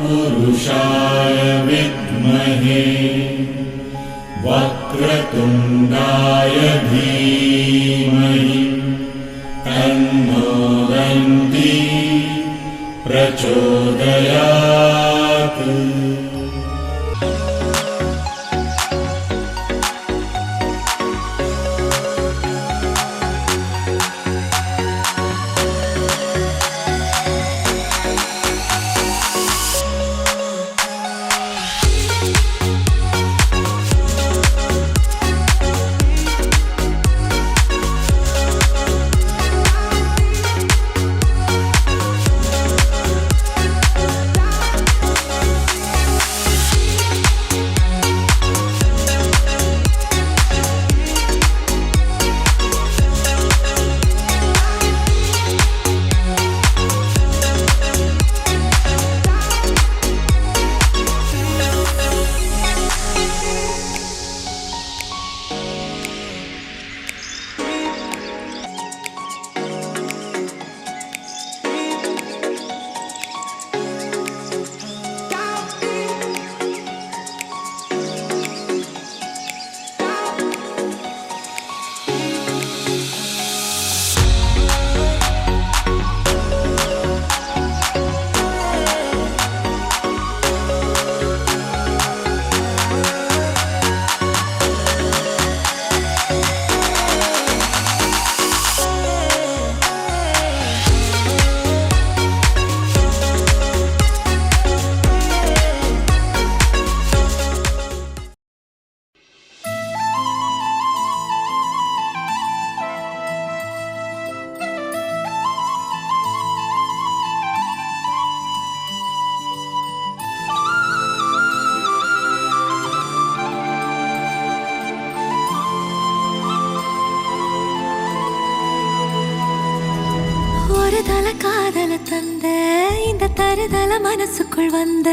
तत्पुरुषाय विद्महे वक्रतुण्डाय धीमहि तन्नो दन्ती प्रचोदयात्। காதல தந்த இந்த தருதல மனசுக்குள் வந்த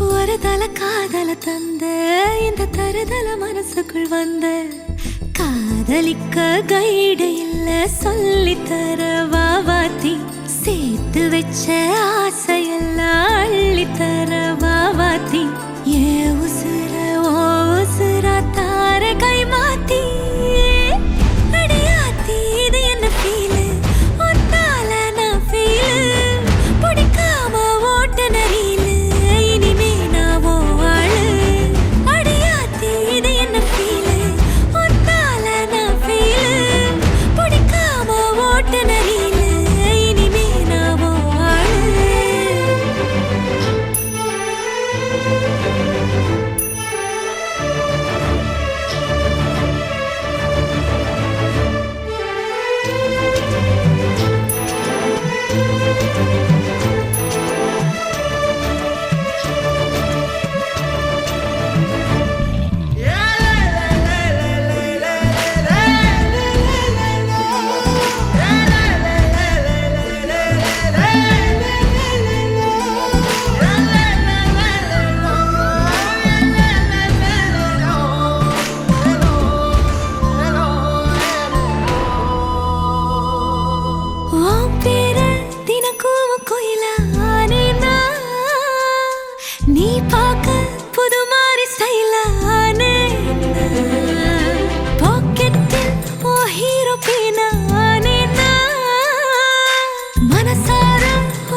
ஒரு தல காதல தந்த இந்த தருதல மனசுக்குள் வந்த காதலிக்க கைடு இல்ல சொல்லித்தர வாவாத்தி சேர்த்து வச்ச ஆசையெல்லாம் அள்ளித்தர வாவாத்தி ஏ உசுர ஓ உசுரா தார கை மாத்தி அடியாத்தி இது என்ன ஃபீல் நீ பார்க்க புது மாதிரி ஸ்டைலானே பாக்கெட்டில் ஓ ஹீரோ பீனானே மனசார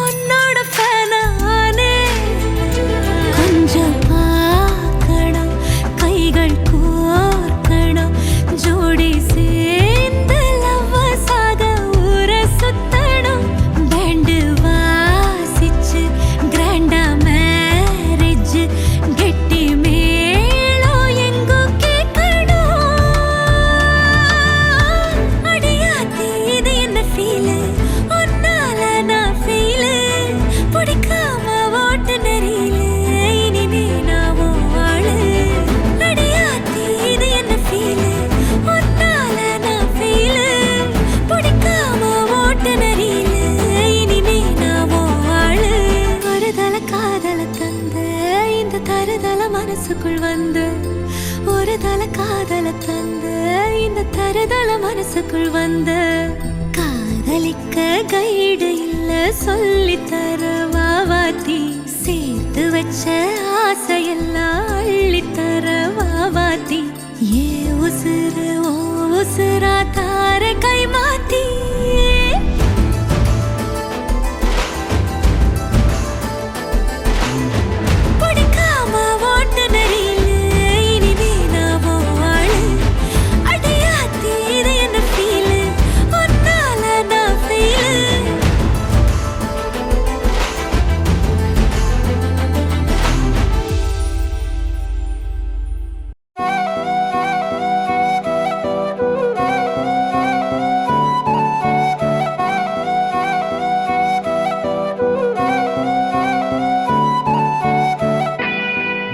உன்னோட ஃபேனானே கொஞ்சம் பார்க்கணும் கைகள் கோர்க்கணும் ஜோடி சேர்ந்து லவ்வர்ஸாக ஊர சுத்தணும் பேண்டு வாசிச்சு கிராண்டா கெட்டி மேளோ எங்கோ கேட்கணும் அடியாத்தி இது என்ன ஃபீல் ஒன்னால நான் ஃபீல் பிடிக்காம ஓட்டு நெறியில இனிமே நான் வாழு அடியாத்தி இது என்ன ஃபீல் ஒன்னால நான் ஃபீல் பிடிக்காம ஓட்டு நெறியில இனிமே நான் வாழு ஒரு தல காதல தந்த இந்த தருதல மனசுக்குள் வந்து ஒரு தல காதல தந்த இந்த தருதல மனசுக்குள் வந்து காதலி சொல்லிக்க கைடு இல்ல சொல்லி தர வாவாத்தி சேர்த்து வச்ச ஆசையெல்லாம் அள்ளி தர வாவாத்தி ஏ உசுறு ஓ உசுரா தார கை மாத்தி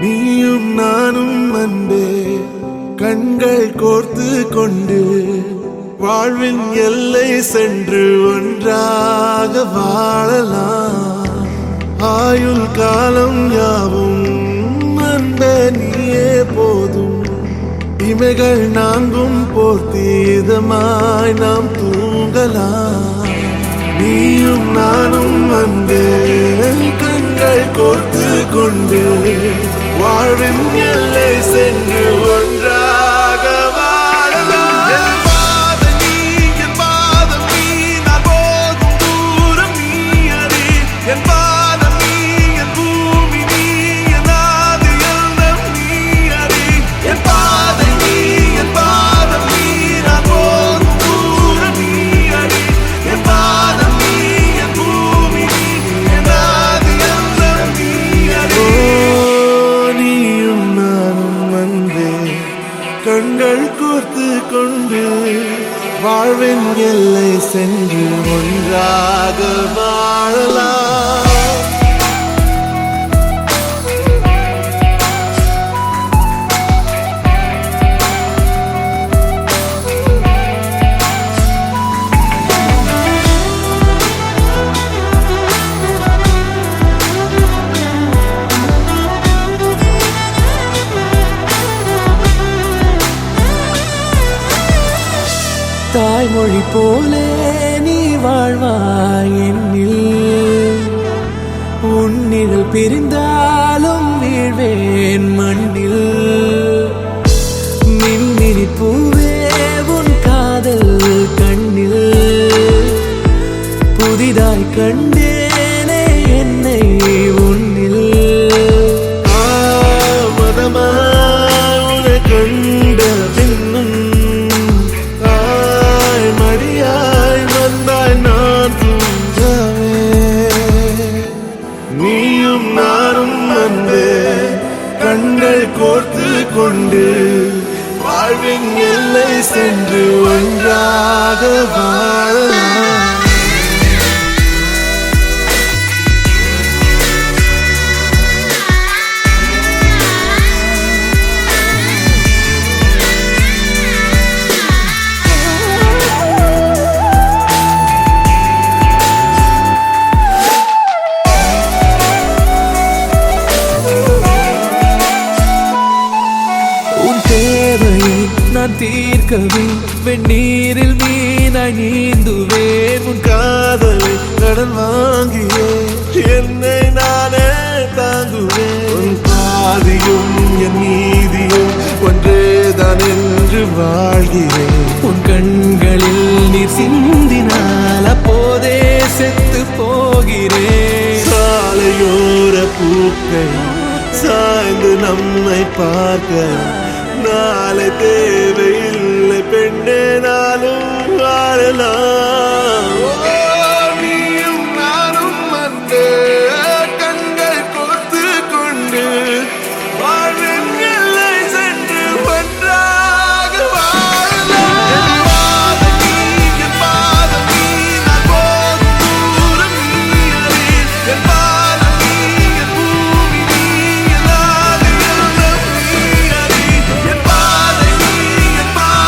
நீயும் நானும் அன்பே கண்கள் கோர்த்து கொண்டு வாழ்வின் எல்லை சென்று ஒன்றாக வாழலாம். ஆயுள் காலம் யாவும் அன்பே நீயே போதும். இமைகள் நான்கும் போர்த்தி இதமாய் நாம் தூங்கலாம். நீயும் நானும் அன்பே கண்கள் கோர்த்து கொண்டு வாழ்வின் எல்லை சென்று ஒன்றாக வாழலாம். என் பாதம் நீ, என் பாதம் நீ, நான் போகும் தூரம் நீ அறி. என் பாதம் நீ, என் பூமி நீ, என் ஆதி எல்லாம் நீ அறி. என் பாதம் நீ, என் பாதம் நீ, நான் போகும் தூரம் நீ அறி. என் பாதம் நீ, என் பூமி நீ, என் ஆதி எல்லாம் நீ அறி. கண்கள் கோர்த்து கொண்டு வாழ்வின் எல்லை சென்று ஒன்றாக வாழலாம். தாய்மொழி போலே நீ வாழ்வாய் என்னில். உன்னிகள் பிரிந்தாலும் வீழ்வேன் மண்ணில். மின்மினி பூவே உன் காதல் கண்ணில் புதிதாய் கண்டேனே என்னை உன்னில். மதமாய் உன்னை கண்ட பின்னும் மடியாய் வந்தாய் நான் தூங்கவே. நீயும் நானும் அன்பே கண்கள் கோர்த்து கொண்டு வாழ்வின் எல்லை சென்று ஒன்றாக வாழலாம். நான் தீர்க்கவே வெந்நீரில் மீனாய் நீந்துவேன். உன் காதலை கடன் வாங்கியே என்னை நானே தாங்குவேன். உன் பாதியும் என் நீதியும் ஒன்றேதான் என்று வாழ்கிறேன். உன் கண்களில் நீர் சிந்தினால் அப்போதே செத்து போகிறேன். சாலையோர பூக்கள் சாய்ந்து நம்மை பார்க்க நாளை தேவையில்லை பெண்ணே நாளும் வாழலாம். நீயும் நானும் அன்பே கண்கள் கோர்த்து கொண்டு வாழ்வின் எல்லை சென்று ஒன்றாக வாழலாம். என் பாதம் நீ, என் பாதம் நீ, நான் போகும் தூரம் நீ அறி. என் பாதம் நீ, என் பூமி நீ, என் ஆதி எல்லாம் நீ அறி. என் பாதை நீ, என் பாதை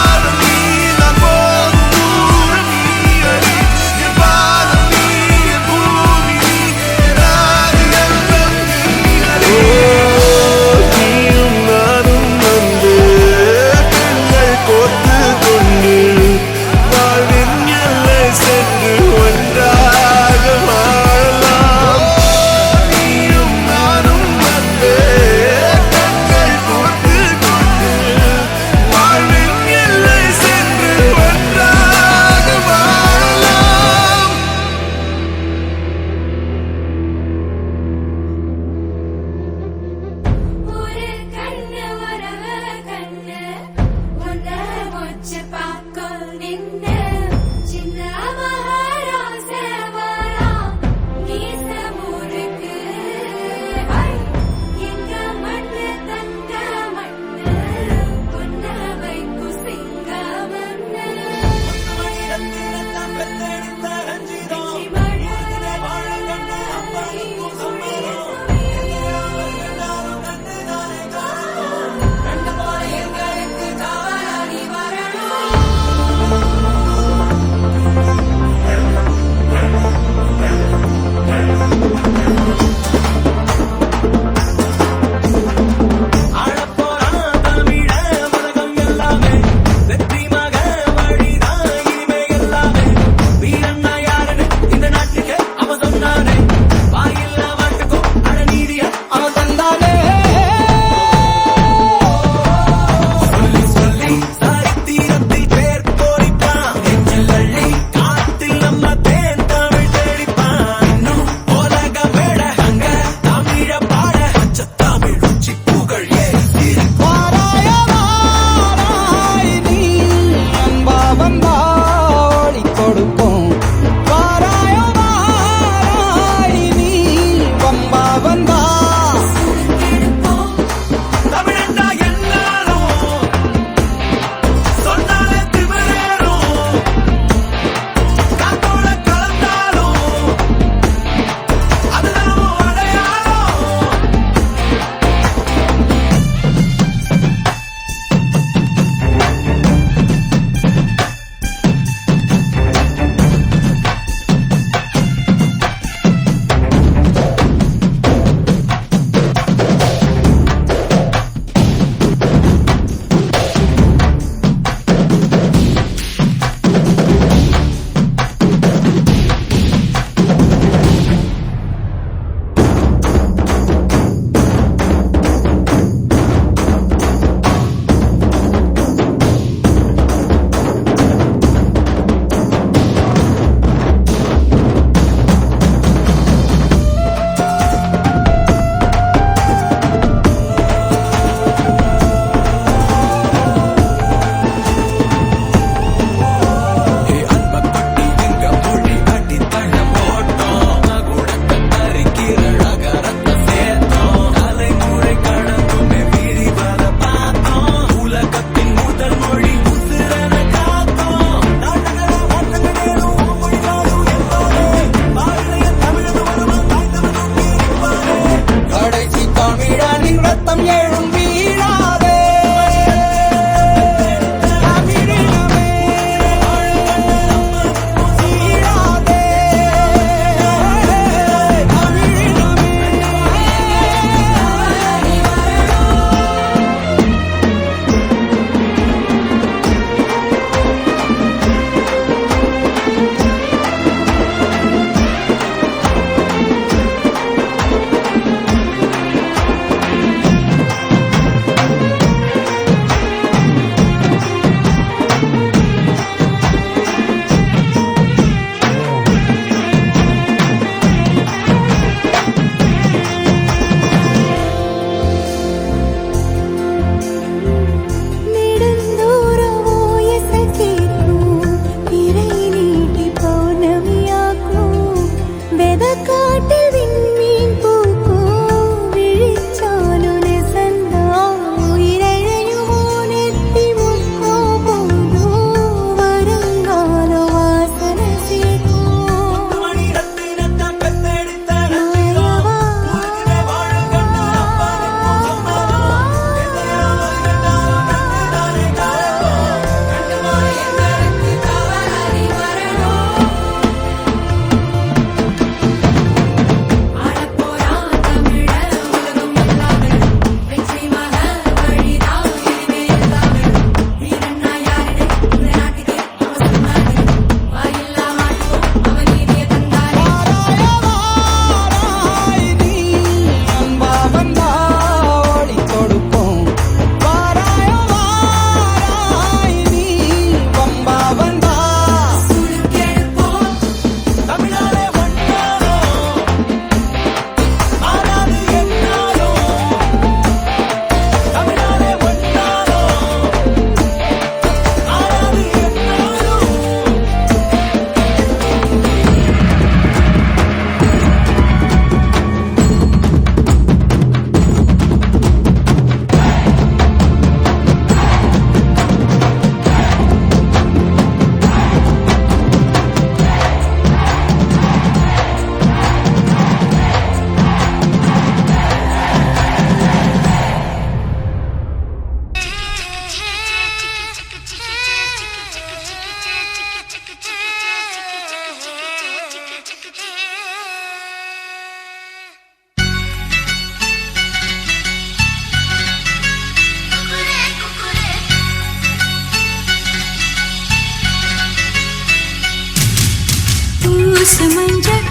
மஞ்சள்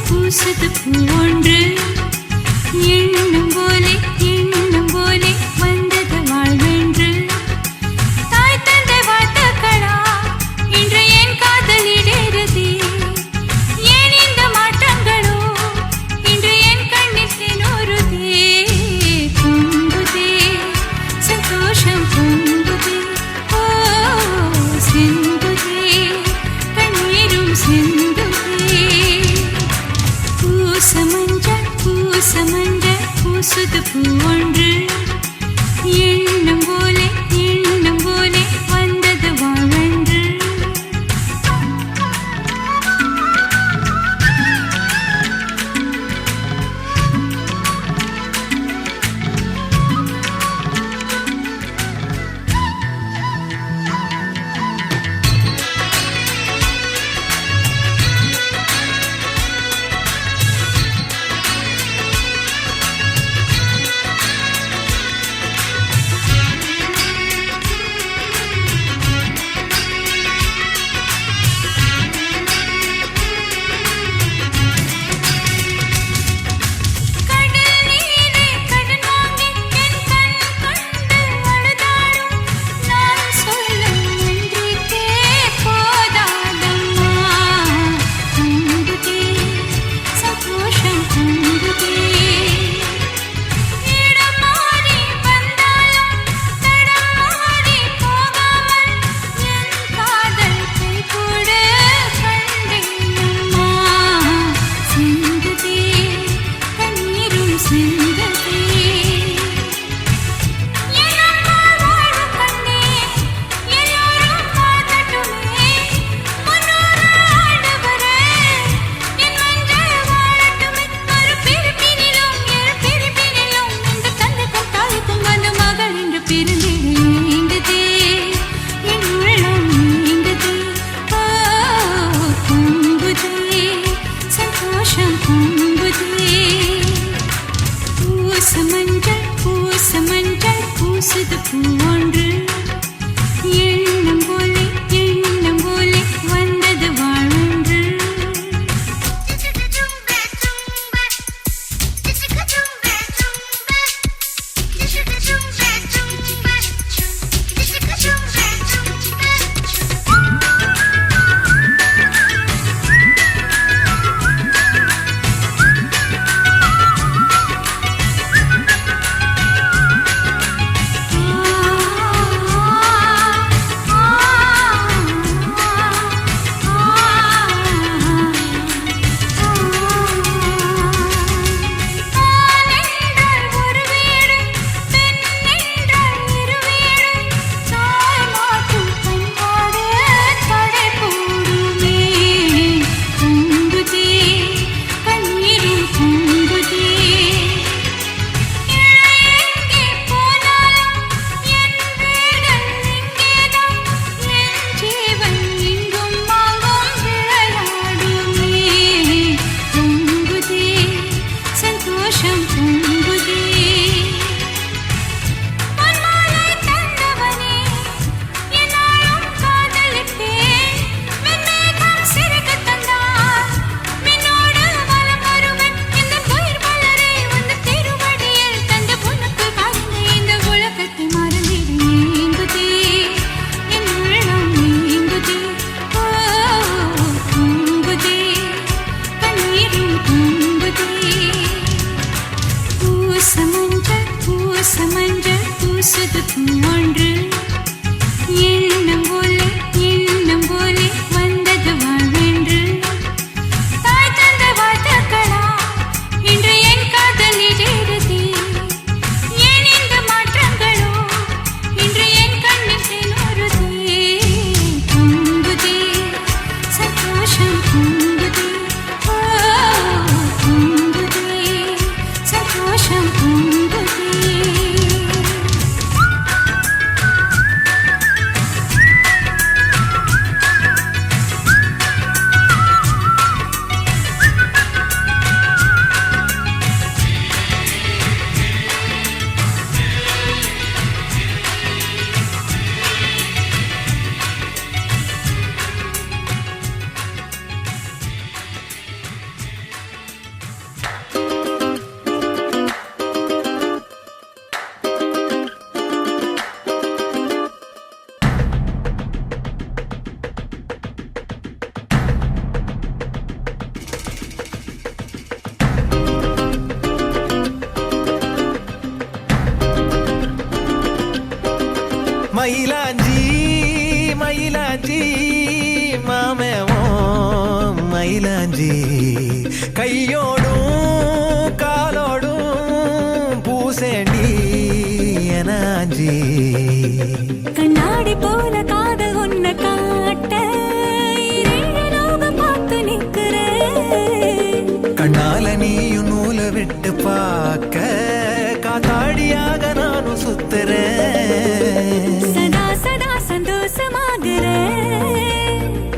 பூசது பூவொன்று எண்ணம் போலே வந்தது வாழ்வென்று தாய் தந்தை வாழ்த்துக்களா இன்று என் காதலிடேறுதே ஏன் இந்த மாற்றங்களோ இன்று என் கண்ணில் தினோருதே பொங்குதே சந்தோஷம் பொங்குதே ஓ சிந்துதே கண்ணீரும் சிந்துதே பூச மஞ்சள் பூசுது பூவொன்று எண்ணம் போலே வந்தது வாழ்வென்று பூசது பூவொன்று எண்ணம் போலே வந்தது வாழ்வென்று மயிலாஞ்சி மயிலாஞ்சி மாமேவோ மயிலாஞ்சி கையோடும் காலோடும் பூசேண்டி எனாஞ்சி கண்ணாடி போல காதல் உன்னை காட்ட பார்த்து நிற்கிறேன். கண்ணால நீயும் நூலை விட்டு பார்க்க காத்தாடியாக நானும் சுத்துறேன். சதா சதா சந்தோஷமாகிறேன்.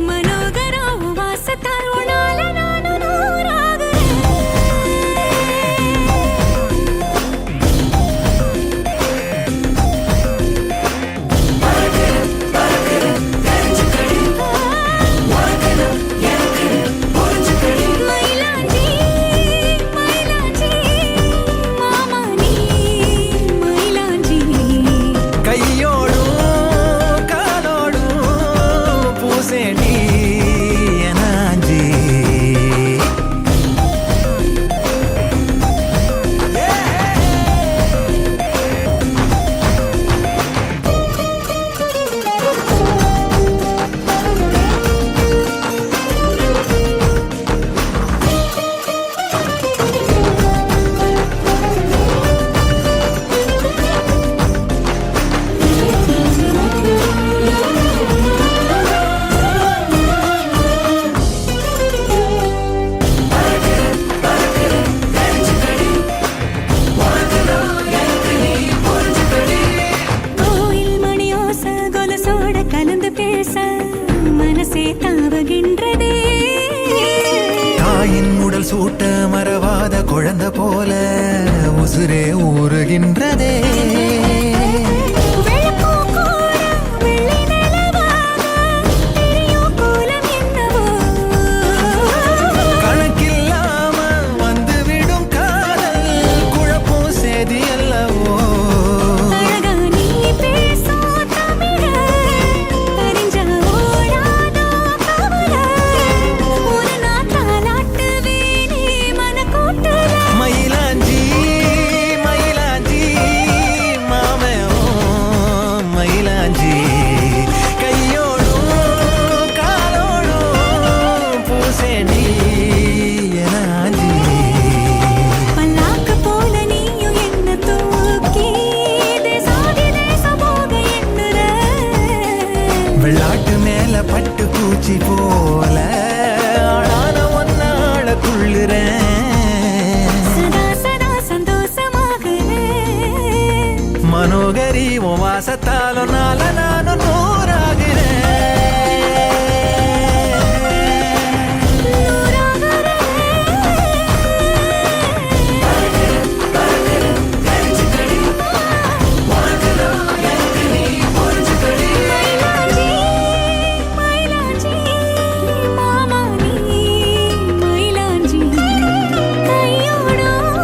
மனோகரம் வாசத்தால் உன்னால நானும் நூறாகிறேன். மயிலாஞ்சி மயிலாஞ்சி மாமா நீ மயிலாஞ்சி கையோடும் காலோடும் பூசேண்டி எனாஞ்சி கோயில் மணியோச கொலுசோட கலந்து பேச மனசே தாவுகின்றதே. தாயின் உடல் சூட்ட மறவாத குழந்தை போல உசுரே ஊறுகின்றதே. வெள்ளப்பூ கூட வெள்ளி நிலவாக தெரியும் கோலம் என்னவோ. கணக்கில்லாம வந்துவிடும் காதல் குழப்பம் சேதி அல்லவோ. அழகா நீ பேசும் தமிழ அறிஞ்ச ஓடாதோ கவலை. ஒரு நாள் தாலாட்டுவேனே மனக்கூட்டுல. மயிலாஞ்சி மயிலாஞ்சி மாமேவோ மயிலாஞ்சி கையோடும் காலோடும் பூசேண்டி எனாஞ்சி பல்லாக்கு போல நீயும் என்ன தூக்கி தேசாதி தேசம் போக எண்ணுற. வெள்ளாட்டு மேல பட்டு பூச்சி போல ஆளான ஒன்னாள துள்ளுறேன். சதா சதா சந்தோஷமாகிறேன். மனோகரி உன் வாசத்தாலும் நால நானும் மயிலாஞ்சி மயிலாஞ்சி மாமா நீ மயிலாஞ்சி கையோடும்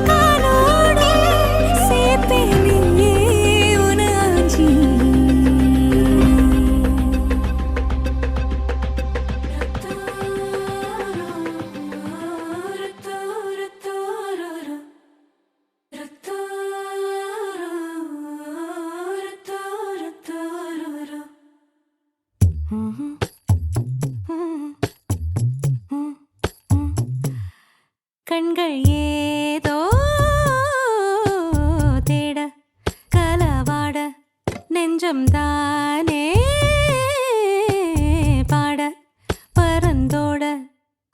காலோடும் சேப்பேனே உனாஞ்சி. கண்கள் ஏதோ தேட கலவாட நெஞ்சம் தானே பாட பரந்தோட.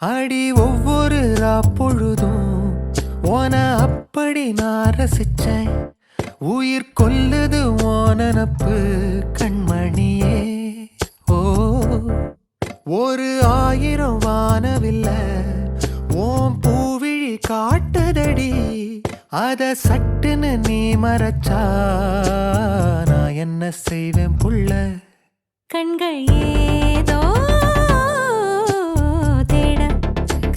அடி ஒவ்வொரு பொழுதும் ஓன அப்படி நான் ரசிச்சேன். உயிர் கொல்லுது ஓனனப்பு கண்மணியே. ஓ ஒரு 1000 வானவில்ல ஓம் பூவிழி காட்டுதடி. அத சட்டுன்னு நீ மறைச்சா நான் என்ன செய்வேன் புள்ள. கண்கள் ஏதோ தேட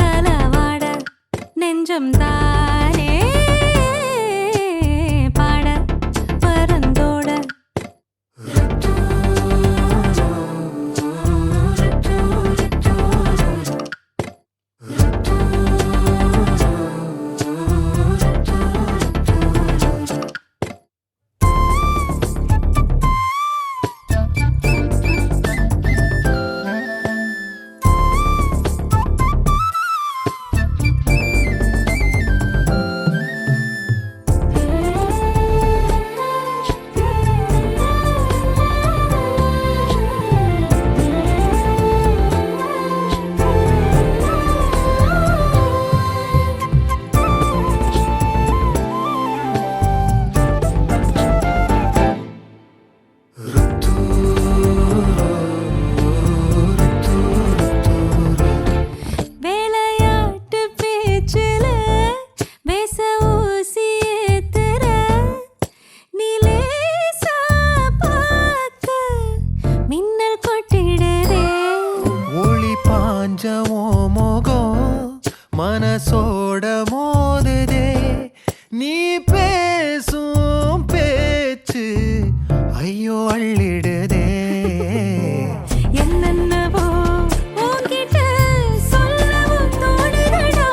கலவாட நெஞ்சம் தானே பாட பரந்தோட. பாஞ்சவோ முகம் மனசோட மோதுதே நீ பேசும் பேச்சு ஐயோ அள்ளிடுதே என்னென்னவோ உன்கிட்ட சொல்லவும் தோணுதடா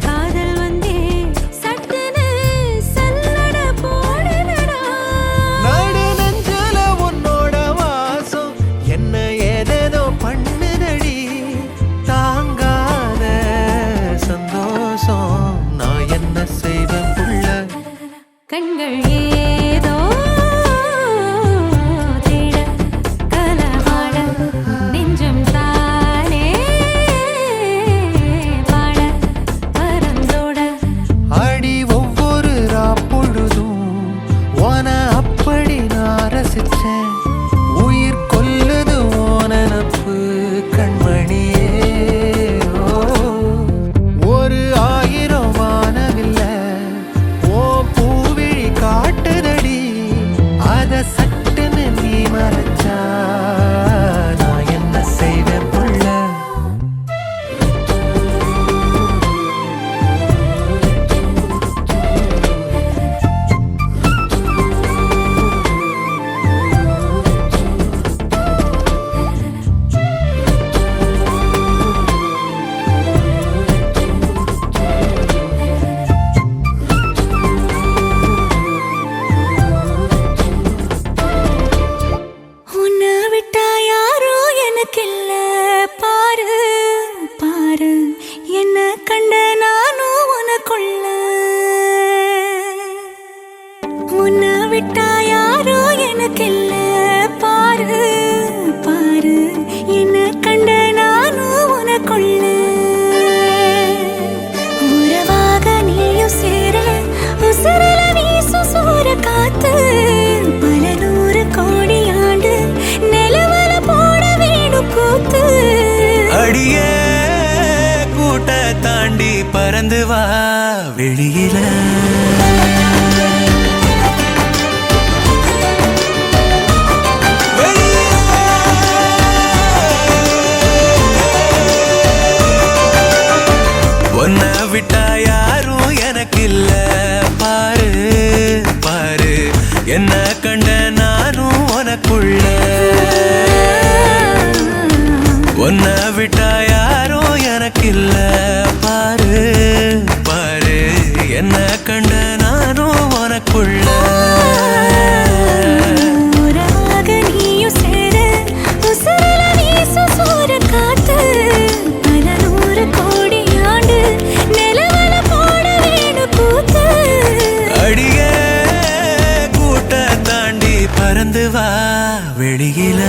காதல் வந்தே சட்டுன்னு சல்லட போடுதடா நடு நெஞ்சில உன்னோட வாசம் என்ன ஏதேதோ பண்ணுதடி தாங்காத சந்தோஷம் நான் என்ன செய்வேன் புள்ள கண்கள் ஏதோ தேட கலவாட நெஞ்சம் தானே பாட பரந்தோட அடி ஒவ்வொரு பொழுதும் ஓன அப்படி நான் ரசிச்சேன் உயிர் கொல்லுது ஓனப்பு கண்மணியே ஓ, ஒரு 1000 வானவில்ல ஓ பூவிழி காட்டுதடி அத சட்டுன்னு நீ மறைச்சா நான் என்ன செய்வேன் புள்ள உன்னை விட்டா யாரோ எனக்கில்ல பாரு பாரு என்ன கண்ட நானும் உனக்குள்ள உன்னை விட்டா யாரோ எனக்கில்ல பாரு பாரு என்ன கண்ட நானும் உனக்குள்ள உறவாக நீயும் சேர உசுரல வீசும் சூற காத்து பல 100 கோடி ஆண்டு நிலவல போட வேணும் கூத்து அடியே கூட்ட தாண்டி பறந்து வா வெளியில உன்னை விட்டா யாரும் எனக்கு இல்ல பாரு பாரு என்ன கண்ட நானும் உனக்குள்ள உன்னை விட்டா யாரும் எனக்கு இல்ல பாரு பாரு என்ன கண்ட நானும் உனக்குள்ள உறவாக நீயும் சேர உசுரல வீசும் சூற காத்து பல 100 கோடி ஆண்டு நிலவல போட வேணும் கூத்து அடியே கூட்ட தாண்டி பறந்து வா வெளியில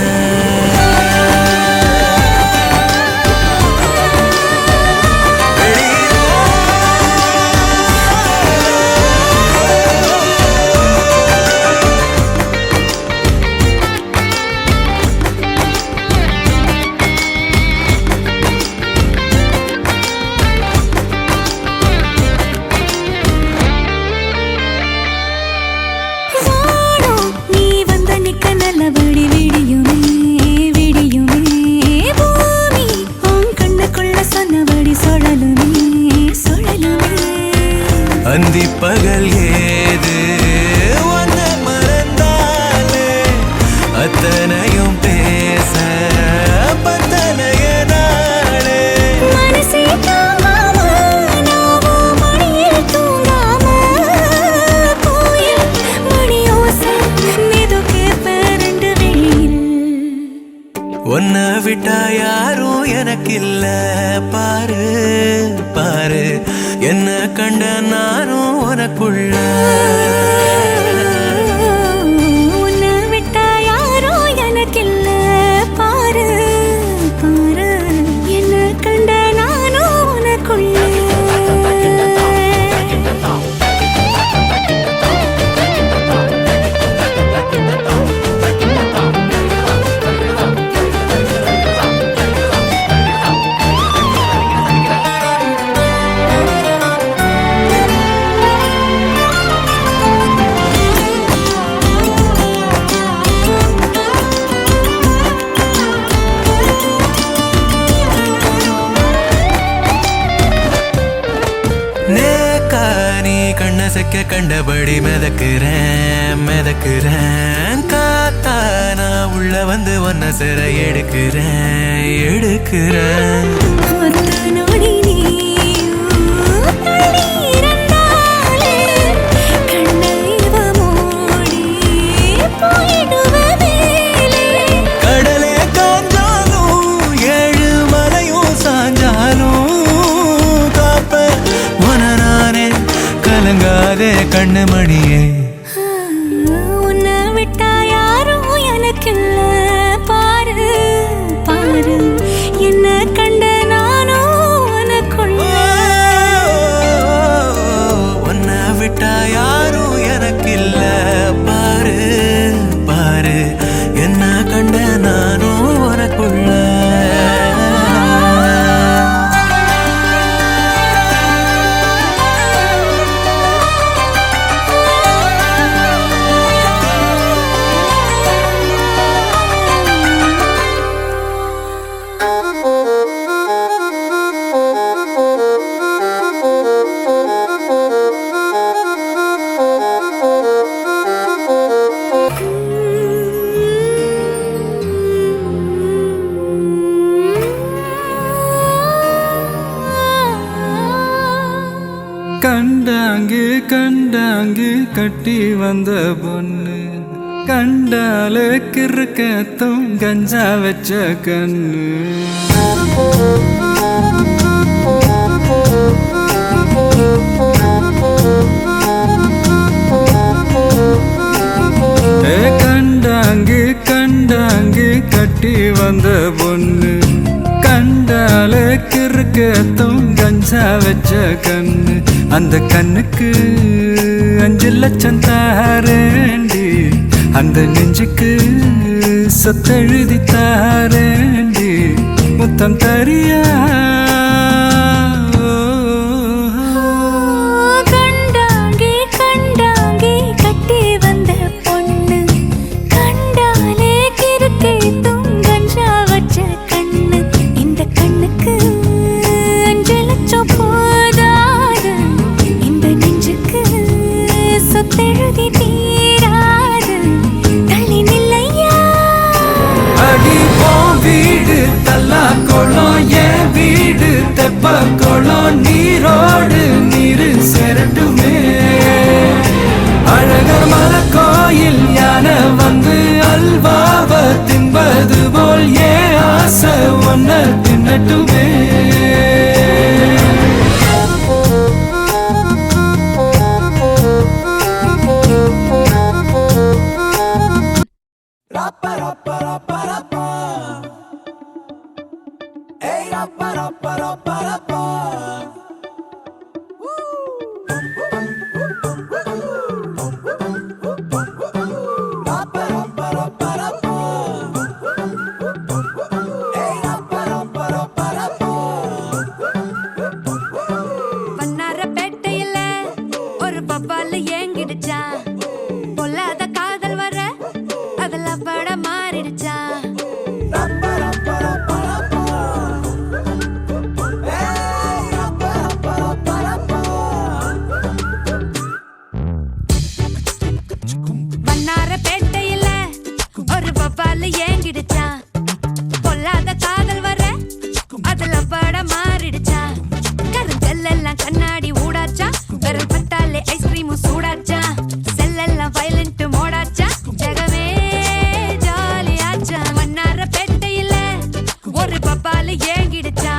வானம் நீ வந்த நிக்க நல்லபடி விடியுமே விடியுமே பூமி உன் கண்ணுக்குள்ள சொன்னபடி சுழலுமே சுழலுமே அந்தி பகல் ஏது உன்னை மறந்தாலே அத்தனையும் பேச பத்தனைய நாளே மனசே தாங்காம நாவும் மடியில் தூங்காம கோயில் மணியோசை மெதுக்கே பேரண்டு வெளியில் உன்னை விட்டா யாரும் எனக்கு இல்ல பாரு பாரு என்ன கண்ட நானும் உனக்குள்ள உன்னை விட்டா யாரோ எனக்கில்ல பாரு பாரு என்ன கண்ட நானும் உனக்குள்ள கண்ண செக்க கண்டபடி மிதக்குறேன் காத்தா நான் உள்ள வந்து ஒன்ன சிற எடுக்கிறேன் கடலே காஞ்சாலும் 7 மலையும் சாஞ்சாலும் காப்ப உன நானே கலங்காதே கண்ணு மணியே உன்னை விட்டா யாரும் எனக்கில்ல பாரு பாரு என்ன கண்ட நானும் உனக்குள்ள உன்னை விட்டா யாரும் எனக்கில்ல பாரு பாரு என்ன கண்ட நானும் உனக்குள்ள கண்டாங்கு கட்டி வந்த பொண்ணு கண்டால கிறுக்கத்தும் கஞ்சா வச்ச கண்ணு கண்டாங்கு கட்டி வந்த பொண்ணு கண்டால கிறுக்கத்தும் கஞ்சா வச்ச கண்ணு அந்த கண்ணுக்கு 5 லட்சம் தாரேண்டி அந்த நெஞ்சுக்கு சொத்தெழுதி தாரேண்டி முத்தம் தரியா கண்டாங்கி கட்டி வந்த பொண்ணு கண்டாலே கிறுக்கை கஞ்சா வச்ச கண்ணு இந்த கண்ணுக்கு 5 லட்சம் போதாது இந்த நெஞ்சுக்கு சொத்தெழுதி தீராது தள்ளி நில்லையா அடி போ வீடு தல்லா குளம் என் வீடு தெப்ப குளம் நீரோடு நீரு சேரட்டுமே அழகர் மலை கோயில் யானை வந்து அல்வாவ தின்பது போல் ஏன் ஆசை ஒன்ன தின்னட்டுமே வண்ணாரப்பேட்டையில ஒரு பப்பால ஏங்கிடுச்சா பொல்லாத காதல் வர அதுல பட மாறிடுச்சா வண்ணாரப்பேட்டையில ஒரு பப்பால ஏங்கிடுச்சா பொல்லாத காதல் வர அதுல பட மாறிடுச்சா கருஞ்செல்லாம் கண்ணாடி ஊடாச்சா விரல் பட்டாலே ஐஸ்கிரீமும் சூடாச்சா செல்லெல்லாம் வயலண்ட் மோடாச்சா ஜகமே ஜாலியாச்சா வண்ணாரப்பேட்டையில ஒரு பப்பால ஏங்கிடுச்சா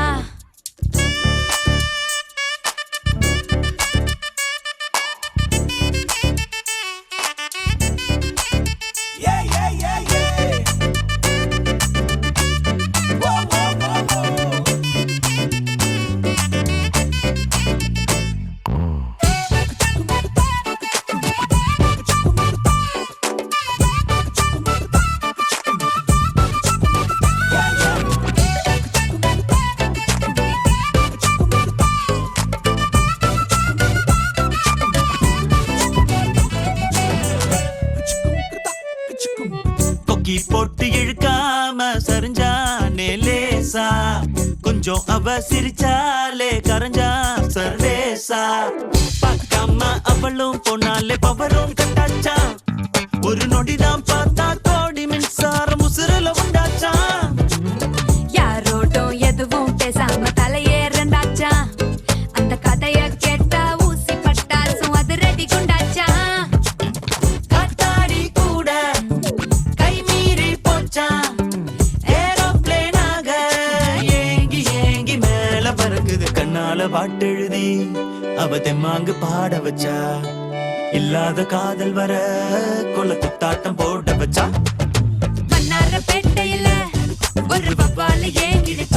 கொக்கி போட்டு இழுக்காம சரிஞ்சானே லேசா கொஞ்சம் அவ சிரிச்சாலே கரைஞ்சா சர்வேசா புதுசா பார்க்காம அவளும் போனாலே பவரும் கட்டாச்சா ஒரு நொடிதான் பார்த்தா கோடி மின்சாரம் உசுரல உண்டாச்சா யாரோடும் எதுவும் பேசாம தலையேறந்தாச்சா அந்த கதைய கேட்டா ஊசி பட்டாசும் அது ரெடி குண்டாச்சா காத்தாடி கூட கை மீறி போச்சா ஏரோப்ளேனாக ஏங்கி ஏங்கி மேல பறக்குது கண்ணால பாட்டெழுதி அவ தெம்மாங்கு பாட வச்சா இல்லாத காதல் வர கொல குத்தாட்டம் போட வச்சா மன்னார பேட்டையில ஒரு வவ்வால ஏங்கிடுச்சு